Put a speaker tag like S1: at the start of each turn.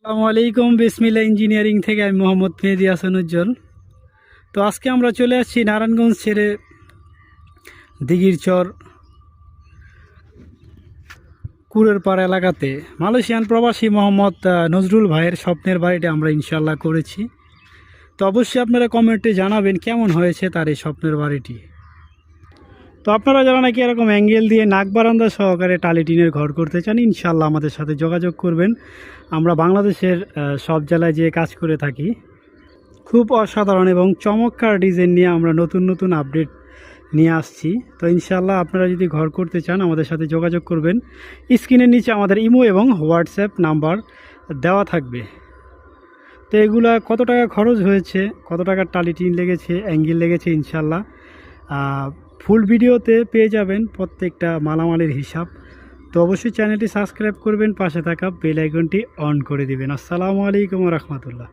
S1: আসসালামু আলাইকুম। বিসমিল্লাহ ইঞ্জিনিয়ারিং থেকে আমি মোহাম্মদ মেহেদী হাসান উজ্জ্বল। তো আজকে আমরা চলে আসছি নারায়ণগঞ্জ ছেড়ে দিঘির চর কুড়ের পাড় এলাকাতে মালয়েশিয়ান প্রবাসী মোহাম্মদ নজরুল ভাইয়ের স্বপ্নের বাড়িটা আমরা ইনশাল্লাহ করেছি। তো অবশ্যই আপনারা কমেন্টে জানাবেন কেমন হয়েছে তার এই স্বপ্নের বাড়িটি। তো আপনারা যারা নাকি এরকম অ্যাঙ্গেল দিয়ে নাক বারান্দা সহকারে টালি টিনের ঘর করতে চান, ইনশাল্লাহ আমাদের সাথে যোগাযোগ করবেন। আমরা বাংলাদেশের সব জেলায় যেয়ে কাজ করে থাকি। খুব অসাধারণ এবং চমৎকার ডিজাইন নিয়ে আমরা নতুন নতুন আপডেট নিয়ে আসছি। তো ইনশাল্লাহ আপনারা যদি ঘর করতে চান আমাদের সাথে যোগাযোগ করবেন। স্ক্রিনের নিচে আমাদের ইমো এবং হোয়াটসঅ্যাপ নাম্বার দেওয়া থাকবে। তো এগুলা কত টাকা খরচ হয়েছে, কত টাকার টালি টিন লেগেছে, অ্যাঙ্গেল লেগেছে, ইনশাল্লাহ ফুল ভিডিওতে পেয়ে যাবেন প্রত্যেকটা মালামালের হিসাব। তো অবশ্যই চ্যানেলটি সাবস্ক্রাইব করবেন, পাশে থাকা বেল আইকনটি অন করে দিবেন। আসসালামু আলাইকুম ওয়া রাহমাতুল্লাহ।